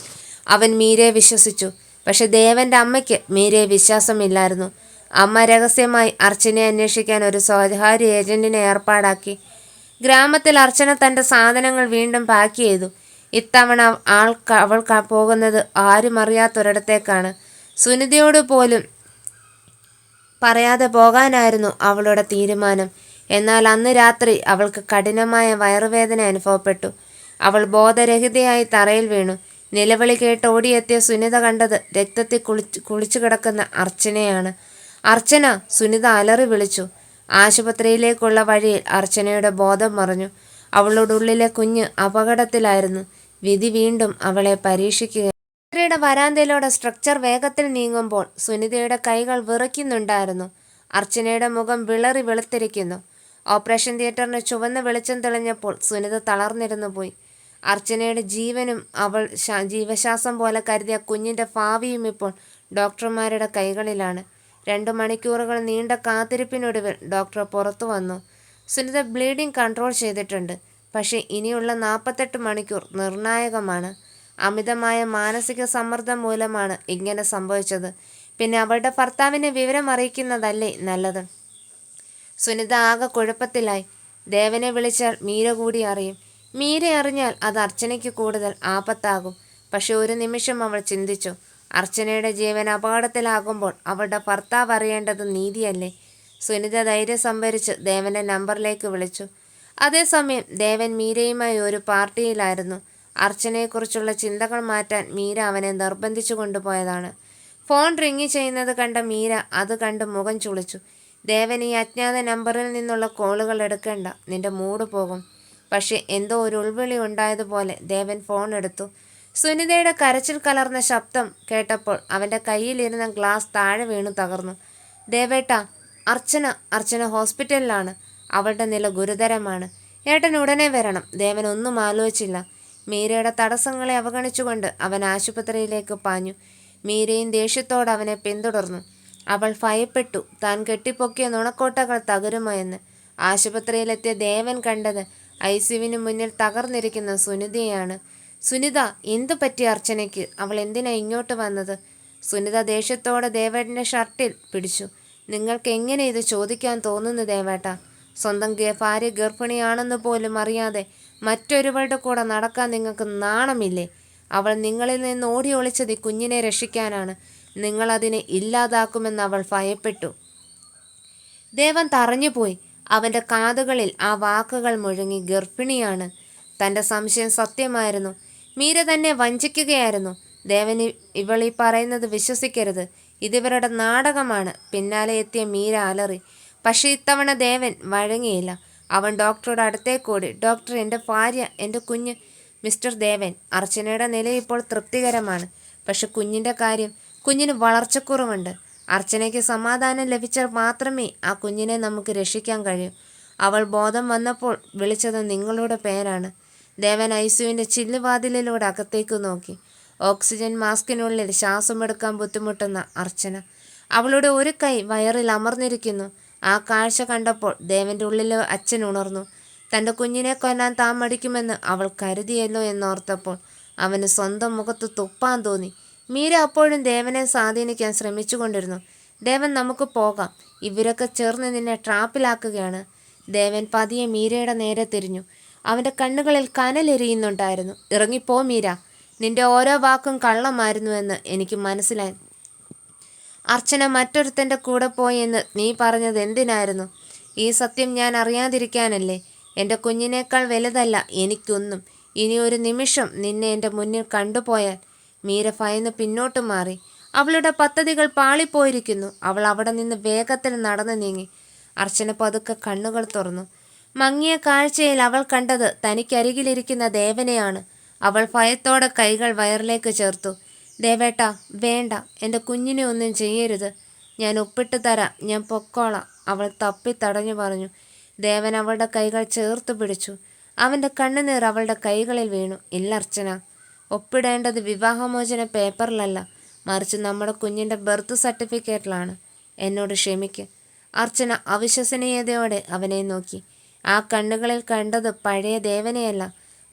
അവൻ മീരയെ വിശ്വസിച്ചു. പക്ഷെ ദേവന്റെ അമ്മയ്ക്ക് മീരയെ വിശ്വാസമില്ലായിരുന്നു. അമ്മ രഹസ്യമായി അർച്ചനയെ അന്വേഷിക്കാൻ ഒരു സ്വകാര്യ ഏജന്റിനെ ഏർപ്പാടാക്കി. ഗ്രാമത്തിൽ അർച്ചന തൻ്റെ സാധനങ്ങൾ വീണ്ടും പാക്ക് ചെയ്തു. ഇത്തവണ അവൾ പോകുന്നത് ആരും അറിയാത്തൊരിടത്തേക്കാണ്. സുനിതയോട് പോലും പറയാതെ പോകാനായിരുന്നു അവളുടെ തീരുമാനം. എന്നാൽ അന്ന് രാത്രി അവൾക്ക് കഠിനമായ വയറുവേദന അനുഭവപ്പെട്ടു. അവൾ ബോധരഹിതയായി തറയിൽ വീണു. നിലവിളി കേട്ട് ഓടിയെത്തിയ സുനിത കണ്ടത് രക്തത്തിൽ കുളിച്ചു കിടക്കുന്ന അർച്ചനയാണ്. അർച്ചന! സുനിത അലറി വിളിച്ചു. ആശുപത്രിയിലേക്കുള്ള വഴിയിൽ അർച്ചനയുടെ ബോധം മറഞ്ഞു. അവളുടെ ഉള്ളിലെ കുഞ്ഞ് അപകടത്തിലായിരുന്നു. വിധി വീണ്ടും അവളെ പരീക്ഷിക്കുക. യുടെ വരാന്തയിലൂടെ സ്ട്രക്ചർ വേഗത്തിൽ നീങ്ങുമ്പോൾ സുനിതയുടെ കൈകൾ വിറയ്ക്കുന്നുണ്ടായിരുന്നു. അർച്ചനയുടെ മുഖം വിളറി വെളുത്തിരിക്കുന്നു. ഓപ്പറേഷൻ തിയേറ്ററിന് ചുവന്ന വെളിച്ചം തെളിഞ്ഞപ്പോൾ സുനിത തളർന്നിരുന്നു പോയി. അർച്ചനയുടെ ജീവനും അവൾ ജീവശ്വാസം പോലെ കരുതിയ കുഞ്ഞിൻ്റെ ഭാവിയും ഇപ്പോൾ ഡോക്ടർമാരുടെ കൈകളിലാണ്. 2 മണിക്കൂറുകൾ നീണ്ട കാത്തിരിപ്പിനൊടുവിൽ ഡോക്ടർ പുറത്തു വന്നു. സുനിത ബ്ലീഡിംഗ് കൺട്രോൾ ചെയ്തിട്ടുണ്ട്. പക്ഷേ ഇനിയുള്ള 48 മണിക്കൂർ നിർണായകമാണ്. അമിതമായ മാനസിക സമ്മർദ്ദം മൂലമാണ് ഇങ്ങനെ സംഭവിച്ചത്. പിന്നെ അവളുടെ ഭർത്താവിനെ വിവരം അറിയിക്കുന്നതല്ലേ നല്ലത്? സുനിത ആകെ കുഴപ്പത്തിലായി. ദേവനെ വിളിച്ചാൽ മീര കൂടി അറിയും. മീര അറിഞ്ഞാൽ അത് അർച്ചനയ്ക്ക് കൂടുതൽ ആപത്താകും. പക്ഷെ ഒരു നിമിഷം അവൾ ചിന്തിച്ചു. അർച്ചനയുടെ ജീവൻ അപകടത്തിലാകുമ്പോൾ അവളുടെ ഭർത്താവ് അറിയേണ്ടത് നീതിയല്ലേ? സുനിത ധൈര്യം സംഭരിച്ച് ദേവന്റെ നമ്പറിലേക്ക് വിളിച്ചു. അതേസമയം ദേവൻ മീരയുമായി ഒരു പാർട്ടിയിലായിരുന്നു. അർച്ചനയെക്കുറിച്ചുള്ള ചിന്തകൾ മാറ്റാൻ മീര അവനെ നിർബന്ധിച്ചു കൊണ്ടുപോയതാണ്. ഫോൺ റിങ് ചെയ്യുന്നത് കണ്ട മീര അത് കണ്ട് മുഖം ചുളിച്ചു. ദേവൻ, ഈ അജ്ഞാത നമ്പറിൽ നിന്നുള്ള കോളുകൾ എടുക്കേണ്ട, നിന്റെ മൂഡ് പോകും. പക്ഷെ എന്തോ ഒരു ഉൾവിളി ഉണ്ടായതുപോലെ ദേവൻ ഫോൺ എടുത്തു. സുനിതയുടെ കരച്ചിൽ കലർന്ന ശബ്ദം കേട്ടപ്പോൾ അവൻ്റെ കയ്യിലിരുന്ന ഗ്ലാസ് താഴെ വീണു തകർന്നു. ദേവേട്ടാ, അർച്ചന ഹോസ്പിറ്റലിലാണ്. അവളുടെ നില ഗുരുതരമാണ്. ഏട്ടൻ ഉടനെ വരണം. ദേവൻ ഒന്നും ആലോചിച്ചില്ല. മീരയുടെ തടസ്സങ്ങളെ അവഗണിച്ചുകൊണ്ട് അവൻ ആശുപത്രിയിലേക്ക് പാഞ്ഞു. മീരയും ദേഷ്യത്തോടെ അവനെ പിന്തുടർന്നു. അവൾ ഭയപ്പെട്ടു. താൻ കെട്ടിപ്പൊക്കിയ നുണക്കോട്ടകൾ തകരുമോ എന്ന്. ആശുപത്രിയിലെത്തിയ ദേവൻ കണ്ടത് ഐസിയുവിന് മുന്നിൽ തകർന്നിരിക്കുന്ന സുനിതയാണ്. സുനിത, എന്തു പറ്റി അർച്ചനയ്ക്ക്? അവൾ എന്തിനാ ഇങ്ങോട്ട് വന്നത്? സുനിത ദേഷ്യത്തോടെ ദേവേട്ടൻ്റെ ഷർട്ടിൽ പിടിച്ചു. നിങ്ങൾക്ക് എങ്ങനെ ഇത് ചോദിക്കാൻ തോന്നുന്നു ദേവേട്ട? സ്വന്തം ഭാര്യ ഗർഭിണിയാണെന്ന് പോലും അറിയാതെ മറ്റൊരുവളുടെ കൂടെ നടക്കാൻ നിങ്ങൾക്ക് നാണമില്ലേ? അവൾ നിങ്ങളിൽ നിന്ന് ഓടി ഒളിച്ചത് ഈ കുഞ്ഞിനെ രക്ഷിക്കാനാണ്. നിങ്ങളതിനെ ഇല്ലാതാക്കുമെന്ന് അവൾ ഭയപ്പെട്ടു. ദേവൻ തറഞ്ഞുപോയി. അവൻ്റെ കാതുകളിൽ ആ വാക്കുകൾ മുഴങ്ങി. ഗർഭിണിയാണ്. തൻ്റെ സംശയം സത്യമായിരുന്നു. മീര തന്നെ വഞ്ചിക്കുകയായിരുന്നു. ദേവൻ, ഇവളീ പറയുന്നത് വിശ്വസിക്കരുത്. ഇതിവരുടെ നാടകമാണ്. പിന്നാലെ എത്തിയ മീര അലറി. പക്ഷേ ഇത്തവണ ദേവൻ വഴങ്ങിയില്ല. അവൻ ഡോക്ടറുടെ അടുത്തേക്കോടി. ഡോക്ടർ, എൻ്റെ ഭാര്യ, എൻ്റെ കുഞ്ഞ്. മിസ്റ്റർ ദേവൻ, അർച്ചനയുടെ നില ഇപ്പോൾ തൃപ്തികരമാണ്. പക്ഷെ കുഞ്ഞിൻ്റെ കാര്യം, കുഞ്ഞിന് വളർച്ചക്കുറവുണ്ട്. അർച്ചനയ്ക്ക് സമാധാനം ലഭിച്ചാൽ മാത്രമേ ആ കുഞ്ഞിനെ നമുക്ക് രക്ഷിക്കാൻ കഴിയൂ. അവൾ ബോധം വന്നപ്പോൾ വിളിച്ചത് നിങ്ങളുടെ പേരാണ്. ദേവൻ ഐസിയുവിൻ്റെ ചില്ലുവാതിലിലൂടെ അകത്തേക്ക് നോക്കി. ഓക്സിജൻ മാസ്കിനുള്ളിൽ ശ്വാസമെടുക്കാൻ ബുദ്ധിമുട്ടുന്ന അർച്ചന. അവളുടെ ഒരു കൈ വയറിൽ അമർന്നിരിക്കുന്നു. ആ കാഴ്ച കണ്ടപ്പോൾ ദേവൻ്റെ ഉള്ളിലെ അച്ഛൻ ഉണർന്നു. തൻ്റെ കുഞ്ഞിനെ കൊല്ലാൻ താൻ മടിക്കുമെന്ന് അവൾ കരുതിയല്ലോ എന്നോർത്തപ്പോൾ അവന് സ്വന്തം മുഖത്ത് തുപ്പാൻ തോന്നി. മീര അപ്പോഴും ദേവനെ സ്വാധീനിക്കാൻ ശ്രമിച്ചുകൊണ്ടിരുന്നു. ദേവൻ, നമുക്ക് പോകാം. ഇവരൊക്കെ ചേർന്ന് നിന്നെ ട്രാപ്പിലാക്കുകയാണ്. ദേവൻ പതിയെ മീരയുടെ നേരെ തിരിഞ്ഞു. അവൻ്റെ കണ്ണുകളിൽ കനലെരിയുന്നുണ്ടായിരുന്നു. ഇറങ്ങിപ്പോ മീര. നിന്റെ ഓരോ വാക്കും കള്ളമായിരുന്നുവെന്ന് എനിക്ക് മനസ്സിലായി. അർച്ചന മറ്റൊരുത്തൻ്റെ കൂടെ പോയി എന്ന് നീ പറഞ്ഞത് എന്തിനായിരുന്നു? ഈ സത്യം ഞാൻ അറിയാതിരിക്കാനല്ലേ? എൻ്റെ കുഞ്ഞിനേക്കാൾ വലുതല്ല എനിക്കൊന്നും. ഇനി ഒരു നിമിഷം നിന്നെ എൻ്റെ മുന്നിൽ കണ്ടുപോയാൽ. മീര ഭയന്ന് പിന്നോട്ട് മാറി. അവളുടെ പദ്ധതികൾ പാളിപ്പോയിരിക്കുന്നു. അവൾ അവിടെ നിന്ന് വേഗത്തിൽ നടന്നു നീങ്ങി. അർച്ചന പതുക്കെ കണ്ണുകൾ തുറന്നു. മങ്ങിയ കാഴ്ചയിൽ അവൾ കണ്ടത് തനിക്കരികിലിരിക്കുന്ന ദേവനെയാണ്. അവൾ ഭയത്തോടെ കൈകൾ വയറിലേക്ക് ചേർത്തു. ദേവേട്ടാ, വേണ്ട, എൻ്റെ കുഞ്ഞിനെ ഒന്നും ചെയ്യരുത്. ഞാൻ ഒപ്പിട്ട് തരാം, ഞാൻ പൊക്കോളാം, അവൾ തപ്പി തടഞ്ഞു പറഞ്ഞു. ദേവൻ അവളുടെ കൈകൾ ചേർത്ത് പിടിച്ചു. അവൻ്റെ കണ്ണുനീർ അവളുടെ കൈകളിൽ വീണു. ഇല്ല അർച്ചന, ഒപ്പിടേണ്ടത് വിവാഹമോചന പേപ്പറിലല്ല, മറിച്ച് നമ്മുടെ കുഞ്ഞിൻ്റെ ബർത്ത് സർട്ടിഫിക്കറ്റിലാണ്. എന്നോട് ക്ഷമിക്ക്. അർച്ചന അവിശ്വസനീയതയോടെ അവനെ നോക്കി. ആ കണ്ണുകളിൽ കണ്ടത് പഴയ ദേവനെയല്ല,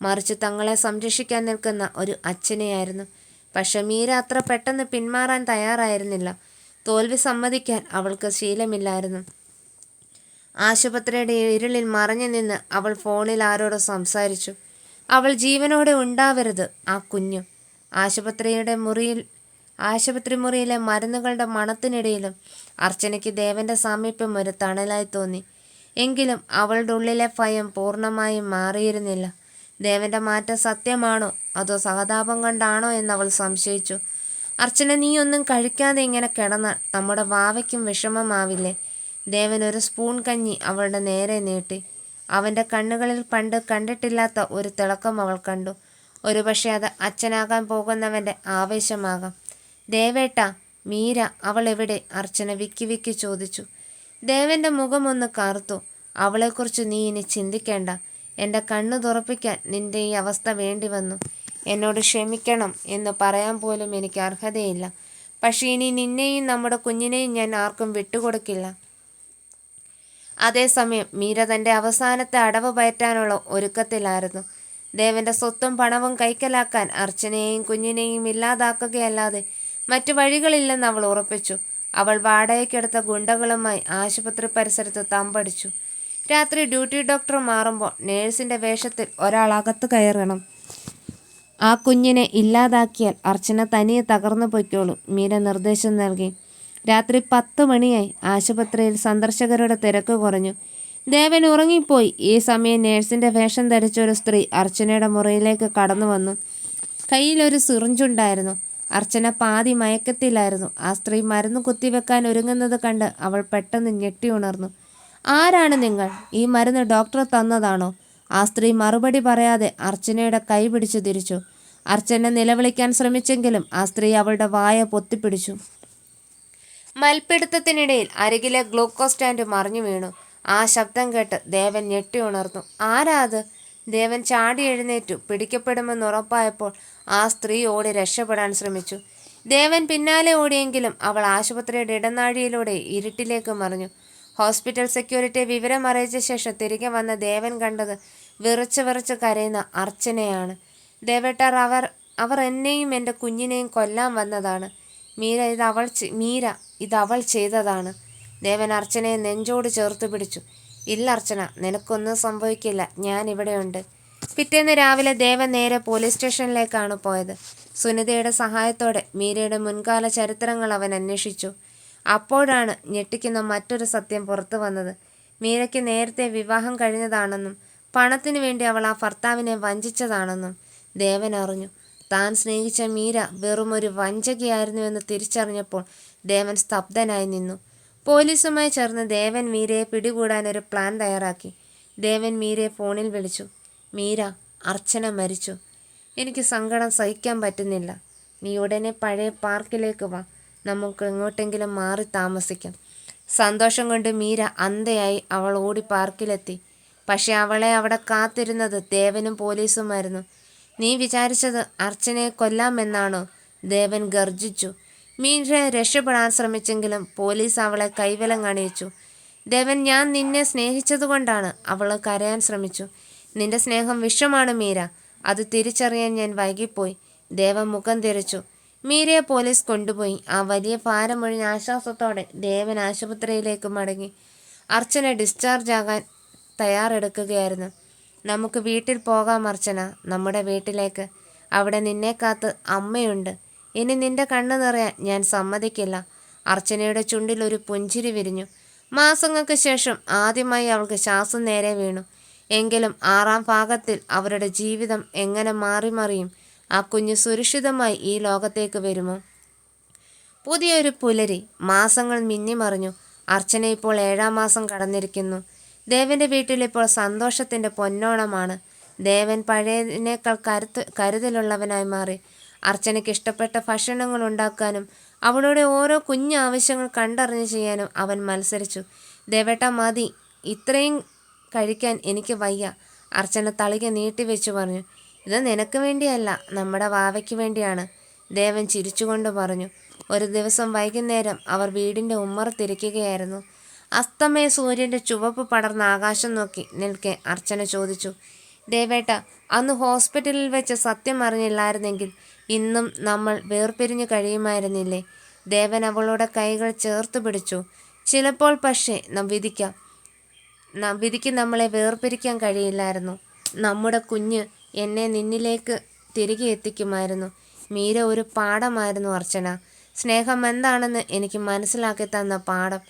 മറിച്ച് തങ്ങളെ സംരക്ഷിക്കാൻ നിൽക്കുന്ന ഒരു അച്ഛനെയായിരുന്നു. പക്ഷെ മീര അത്ര പെട്ടെന്ന് പിന്മാറാൻ തയ്യാറായിരുന്നില്ല. തോൽവി സമ്മതിക്കാൻ അവൾക്ക് ശീലമില്ലായിരുന്നു. ആശുപത്രിയുടെ ഇരുളിൽ മറഞ്ഞു നിന്ന് അവൾ ഫോണിൽ ആരോട് സംസാരിച്ചു. അവൾ ജീവനോടെ ഉണ്ടാവരുത്, ആ കുഞ്ഞും. ആശുപത്രി മുറിയിലെ മരുന്നുകളുടെ മണത്തിനിടയിലും അർച്ചനയ്ക്ക് ദേവന്റെ സാമീപ്യം ഒരു തണലായി തോന്നി. എങ്കിലും അവളുടെ ഉള്ളിലെ ഭയം പൂർണ്ണമായും മാറിയിരുന്നില്ല. ദേവന്റെ മാറ്റം സത്യമാണോ അതോ സഹതാപം കൊണ്ടാണോ എന്നവൾ സംശയിച്ചു. അർച്ചന, നീ ഒന്നും കഴിക്കാതെ ഇങ്ങനെ കിടന്നാൽ നമ്മുടെ വാവയ്ക്കും വിഷമമാവില്ലേ? ദേവൻ ഒരു സ്പൂൺ കഞ്ഞി അവളുടെ നേരെ നീട്ടി. അവൻ്റെ കണ്ണുകളിൽ പണ്ട് കണ്ടിട്ടില്ലാത്ത ഒരു തിളക്കം അവൾ കണ്ടു. ഒരുപക്ഷെ അത് അച്ഛനാകാൻ പോകുന്നവൻ്റെ ആവേശമാകാം. ദേവേട്ടാ, മീര അവൾ എവിടെ? അർച്ചന വിക്കി വിക്കി ചോദിച്ചു. ദേവന്റെ മുഖമൊന്ന് കറുത്തു. അവളെക്കുറിച്ച് നീ ഇനി ചിന്തിക്കേണ്ട. എൻ്റെ കണ്ണു തുറപ്പിക്കാൻ നിന്റെ ഈ അവസ്ഥ വേണ്ടി വന്നു. എന്നോട് ക്ഷമിക്കണം എന്ന് പറയാൻ പോലും എനിക്ക് അർഹതയില്ല. പക്ഷേ ഇനി നിന്നെയും നമ്മുടെ കുഞ്ഞിനെയും ഞാൻ ആർക്കും വിട്ടുകൊടുക്കില്ല. അതേസമയം മീര തൻ്റെ അവസാനത്തെ അടവ് പയറ്റാനുള്ള ഒരുക്കത്തിലായിരുന്നു. ദേവന്റെ സ്വത്തും പണവും കൈക്കലാക്കാൻ അർച്ചനയെയും കുഞ്ഞിനെയും ഇല്ലാതാക്കുകയല്ലാതെ മറ്റു വഴികളില്ലെന്ന് അവൾ ഉറപ്പിച്ചു. അവൾ വാടകയ്ക്കെടുത്ത ഗുണ്ടകളുമായി ആശുപത്രി പരിസരത്ത് തമ്പടിച്ചു. രാത്രി ഡ്യൂട്ടി ഡോക്ടർ മാറുമ്പോൾ നേഴ്സിൻ്റെ വേഷത്തിൽ ഒരാൾ അകത്ത് കയറണം. ആ കുഞ്ഞിനെ ഇല്ലാതാക്കിയാൽ അർച്ചന തനിയെ തകർന്നു പൊയ്ക്കോളും, മീര നിർദ്ദേശം നൽകി. രാത്രി 10 മണിയായി. ആശുപത്രിയിൽ സന്ദർശകരുടെ തിരക്ക് കുറഞ്ഞു. ദേവൻ ഉറങ്ങിപ്പോയി. ഈ സമയം നേഴ്സിൻ്റെ വേഷം ധരിച്ച ഒരു സ്ത്രീ അർച്ചനയുടെ മുറിയിലേക്ക് കടന്നു വന്നു. കയ്യിലൊരു സിറിഞ്ചുണ്ടായിരുന്നു. അർച്ചന പാതി മയക്കത്തിലായിരുന്നു. ആ സ്ത്രീ മരുന്ന് കുത്തിവെക്കാൻ ഒരുങ്ങുന്നത് കണ്ട് അവൾ പെട്ടെന്ന് ഞെട്ടി ഉണർന്നു. ആരാണ് നിങ്ങൾ? ഈ മരുന്ന് ഡോക്ടർ തന്നതാണോ? ആ സ്ത്രീ മറുപടി പറയാതെ അർച്ചനയുടെ കൈ പിടിച്ചു തിരിച്ചു. അർച്ചന നിലവിളിക്കാൻ ശ്രമിച്ചെങ്കിലും ആ സ്ത്രീ അവളുടെ വായ പൊത്തിപ്പിടിച്ചു. മൽപ്പിടുത്തത്തിനിടയിൽ അരികിലെ ഗ്ലൂക്കോസ് സ്റ്റാൻഡ് മറിഞ്ഞു വീണു. ആ ശബ്ദം കേട്ട് ദേവൻ ഞെട്ടി ഉണർന്നു. ആരാ അത്? ദേവൻ ചാടി എഴുന്നേറ്റു. പിടിക്കപ്പെടുമെന്ന് ഉറപ്പായപ്പോൾ ആ സ്ത്രീ ഓടി രക്ഷപ്പെടാൻ ശ്രമിച്ചു. ദേവൻ പിന്നാലെ ഓടിയെങ്കിലും അവൾ ആശുപത്രിയുടെ ഇടനാഴിയിലൂടെ ഇരുട്ടിലേക്ക് മറിഞ്ഞു. ഹോസ്പിറ്റൽ സെക്യൂരിറ്റിയെ വിവരം അറിയിച്ച ശേഷം തിരികെ വന്ന ദേവൻ കണ്ടത് വിറച്ച് വിറച്ച് കരയുന്ന അർച്ചനയാണ്. ദേവേട്ടർ, അവർ എന്നെയും എൻ്റെ കുഞ്ഞിനെയും കൊല്ലാൻ വന്നതാണ്. മീര, ഇതവൾ ചെയ്തതാണ്. ദേവൻ അർച്ചനയെ നെഞ്ചോട് ചേർത്ത് പിടിച്ചു. ഇല്ല അർച്ചന, നിനക്കൊന്നും സംഭവിക്കില്ല, ഞാൻ ഇവിടെയുണ്ട്. പിറ്റേന്ന് രാവിലെ ദേവൻ നേരെ പോലീസ് സ്റ്റേഷനിലേക്കാണ് പോയത്. സുനിതയുടെ സഹായത്തോടെ മീരയുടെ മുൻകാല ചരിത്രങ്ങൾ അവൻ അന്വേഷിച്ചു. അപ്പോഴാണ് ഞെട്ടിക്കുന്ന മറ്റൊരു സത്യം പുറത്തു വന്നത്. മീരയ്ക്ക് നേരത്തെ വിവാഹം കഴിഞ്ഞതാണെന്നും പണത്തിനു വേണ്ടി അവൾ ആ ഭർത്താവിനെ വഞ്ചിച്ചതാണെന്നും ദേവൻ അറിഞ്ഞു. താൻ സ്നേഹിച്ച മീര വെറുമൊരു വഞ്ചകയായിരുന്നുവെന്ന് തിരിച്ചറിഞ്ഞപ്പോൾ ദേവൻ സ്തബ്ധനായി നിന്നു. പോലീസുമായി ചേർന്ന് ദേവൻ മീരയെ പിടികൂടാൻ ഒരു പ്ലാൻ തയ്യാറാക്കി. ദേവൻ മീരയെ ഫോണിൽ വിളിച്ചു. മീര, അർച്ചന മരിച്ചു. എനിക്ക് സങ്കടം സഹിക്കാൻ പറ്റുന്നില്ല. നീ ഉടനെ പഴയ പാർക്കിലേക്ക് വാ. നമുക്ക് എങ്ങോട്ടെങ്കിലും മാറി താമസിക്കാം. സന്തോഷം കൊണ്ട് മീര അന്ധയായി. അവൾ ഓടി പാർക്കിലെത്തി. പക്ഷെ അവളെ അവിടെ കാത്തിരുന്നത് ദേവനും പോലീസുമായിരുന്നു. നീ വിചാരിച്ചത് അർച്ചനയെ കൊല്ലാമെന്നാണോ? ദേവൻ ഗർജിച്ചു. മീര രക്ഷപ്പെടാൻ ശ്രമിച്ചെങ്കിലും പോലീസ് അവളെ കൈവലം കാണിച്ചു. ദേവൻ, ഞാൻ നിന്നെ സ്നേഹിച്ചതുകൊണ്ടാണ്. അവൾ കരയാൻ ശ്രമിച്ചു. നിന്റെ സ്നേഹം വിഷമാണ് മീര. അത് തിരിച്ചറിയാൻ ഞാൻ വൈകിപ്പോയി. ദേവൻ മുഖം തിരിച്ചു. മീരയെ പോലീസ് കൊണ്ടുപോയി. ആ വലിയ ഭാരമൊഴിഞ്ഞ ആശ്വാസത്തോടെ ദേവൻ ആശുപത്രിയിലേക്ക് മടങ്ങി. അർച്ചന ഡിസ്ചാർജ് ആകാൻ തയ്യാറെടുക്കുകയായിരുന്നു. നമുക്ക് വീട്ടിൽ പോകാം അർച്ചന, നമ്മുടെ വീട്ടിലേക്ക്. അവിടെ നിന്നെ കാത്ത് അമ്മയുണ്ട്. ഇനി നിന്റെ കണ്ണു നിറയാൻ ഞാൻ സമ്മതിക്കില്ല. അർച്ചനയുടെ ചുണ്ടിൽ ഒരു പുഞ്ചിരി വിരിഞ്ഞു. മാസങ്ങൾക്ക് ശേഷം ആദ്യമായി അവൾക്ക് ശ്വാസം നേരെ വീണു. എങ്കിലും 6ാം ഭാഗത്തിൽ അവരുടെ ജീവിതം എങ്ങനെ മാറി മറിയും? ആ കുഞ്ഞ് സുരക്ഷിതമായി ഈ ലോകത്തേക്ക് വരുമോ? പുതിയൊരു പുലരി. മാസങ്ങൾ മിന്നിമറിഞ്ഞു. അർച്ചന ഇപ്പോൾ 7-ാം മാസം കടന്നിരിക്കുന്നു. ദേവന്റെ വീട്ടിൽ ഇപ്പോൾ സന്തോഷത്തിന്റെ പൊന്നോണമാണ്. ദേവൻ പഴയതിനേക്കാൾ കരുതലുള്ളവനായി മാറി. അർച്ചനയ്ക്ക് ഇഷ്ടപ്പെട്ട ഭക്ഷണങ്ങൾ ഉണ്ടാക്കാനും അവളുടെ ഓരോ കുഞ്ഞു ആവശ്യങ്ങൾ കണ്ടറിഞ്ഞ് ചെയ്യാനും അവൻ മത്സരിച്ചു. ദേവേട്ട മതി, ഇത്രയും കഴിക്കാൻ എനിക്ക് വയ്യ. അർച്ചന തളിക നീട്ടിവെച്ചു പറഞ്ഞു. ഇത് നിനക്ക് വേണ്ടിയല്ല, നമ്മുടെ വാവയ്ക്ക് വേണ്ടിയാണ്. ദേവൻ ചിരിച്ചുകൊണ്ട് പറഞ്ഞു. ഒരു ദിവസം വൈകുന്നേരം അവർ വീടിൻ്റെ ഉമ്മറത്തിരിക്കുകയായിരുന്നു. അസ്തമയ സൂര്യൻ്റെ ചുവപ്പ് പടർന്ന ആകാശം നോക്കി നിൽക്കെ അർച്ചന ചോദിച്ചു, ദേവേട്ട, അന്ന് ഹോസ്പിറ്റലിൽ വെച്ച് സത്യം അറിഞ്ഞില്ലായിരുന്നെങ്കിൽ ഇന്നും നമ്മൾ വേർപിരിഞ്ഞു കഴിയുമായിരുന്നില്ലേ? ദേവൻ അവളുടെ കൈകൾ ചേർത്ത് പിടിച്ചു. ചിലപ്പോൾ പക്ഷേ വിധിക്ക് നമ്മളെ വേർപിരിക്കാൻ കഴിയില്ലായിരുന്നു. നമ്മുടെ കുഞ്ഞ് എന്നെ നിന്നിലേക്ക് തിരികെ എത്തിക്കുമായിരുന്നു. മീര ഒരു പാഠമായിരുന്നു അർച്ചന. സ്നേഹം എന്താണെന്ന് എനിക്ക് മനസ്സിലാക്കി തന്ന പാഠം.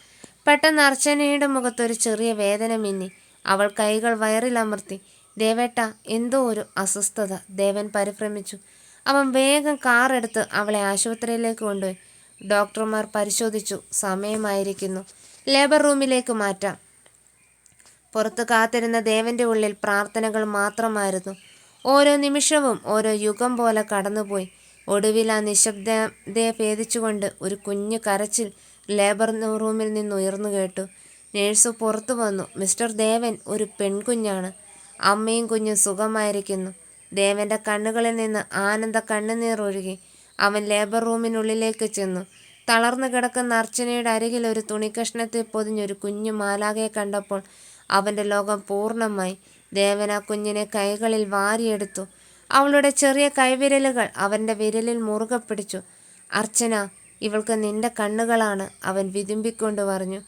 പെട്ടെന്ന് അർച്ചനയുടെ മുഖത്തൊരു ചെറിയ വേദന മിന്നി. അവൾ കൈകൾ വയറിലമർത്തി. ദേവേട്ട, എന്തോ ഒരു അസ്വസ്ഥത, ദേവൻ പരിഭ്രമിച്ചു. അവൻ വേഗം കാറെടുത്ത് അവളെ ആശുപത്രിയിലേക്ക് കൊണ്ടുപോയി. ഡോക്ടർമാർ പരിശോധിച്ചു. സമയമായിരിക്കുന്നു, ലേബർ റൂമിലേക്ക് മാറ്റാം. പുറത്ത് കാത്തിരുന്ന ദേവന്റെ ഉള്ളിൽ പ്രാർത്ഥനകൾ മാത്രമായിരുന്നു. ഓരോ നിമിഷവും ഓരോ യുഗം പോലെ കടന്നുപോയി. ഒടുവിൽ ആ നിശബ്ദതയെ ഭേദിച്ചുകൊണ്ട് ഒരു കുഞ്ഞു കരച്ചിൽ ലേബർ റൂമിൽ നിന്ന് ഉയർന്നു കേട്ടു. നേഴ്സ് പുറത്തു വന്നു. മിസ്റ്റർ ദേവൻ ഒരു പെൺകുഞ്ഞാണ്. അമ്മയും കുഞ്ഞും സുഖമായിരിക്കുന്നു. ദേവന്റെ കണ്ണുകളിൽ നിന്ന് ആനന്ദ കണ്ണുനീർ ഒഴുകി. അവൻ ലേബർ റൂമിനുള്ളിലേക്ക് ചെന്നു. തളർന്നു കിടക്കുന്ന അർച്ചനയുടെ അരികിൽ ഒരു തുണിക്കഷ്ണത്തിൽ പൊതിഞ്ഞൊരു കുഞ്ഞു മാലാകയെ കണ്ടപ്പോൾ അവൻ്റെ ലോകം പൂർണ്ണമായി. ദേവൻ ആ കുഞ്ഞിനെ കൈകളിൽ വാരിയെടുത്തു. അവളുടെ ചെറിയ കൈവിരലുകൾ അവൻ്റെ വിരലിൽ മുറുകെ പിടിച്ചു. അർച്ചന, ഇവൾക്ക് നിന്റെ കണ്ണുകളാണ്, അവൻ വിതുമ്പിക്കൊണ്ട് പറഞ്ഞു.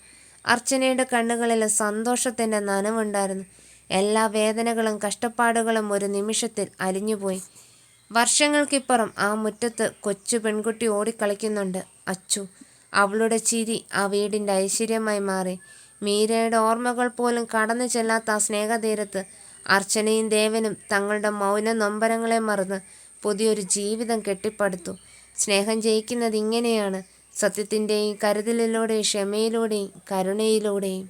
അർച്ചനയുടെ കണ്ണുകളിൽ സന്തോഷത്തിൻ്റെ നനവുണ്ടായിരുന്നു. എല്ലാ വേദനകളും കഷ്ടപ്പാടുകളും ഒരു നിമിഷത്തിൽ അലിഞ്ഞുപോയി. വർഷങ്ങൾക്കിപ്പുറം ആ മുറ്റത്ത് കൊച്ചു പെൺകുട്ടി ഓടിക്കളിക്കുന്നുണ്ട്. അച്ചു. അവളുടെ ചിരി ആ വീടിൻ്റെ ഐശ്വര്യമായി മാറി. മീരയുടെ ഓർമ്മകൾ പോലും കടന്നു ചെല്ലാത്ത ആ സ്നേഹതീരത്ത് അർച്ചനയും ദേവനും തങ്ങളുടെ മൗന നൊമ്പരങ്ങളെ മറന്ന് പുതിയൊരു ജീവിതം കെട്ടിപ്പടുത്തു. സ്നേഹം ജയിക്കുന്നത് ഇങ്ങനെയാണ്, സത്യത്തിൻ്റെയും കരുതലിലൂടെയും ക്ഷമയിലൂടെയും കരുണയിലൂടെയും.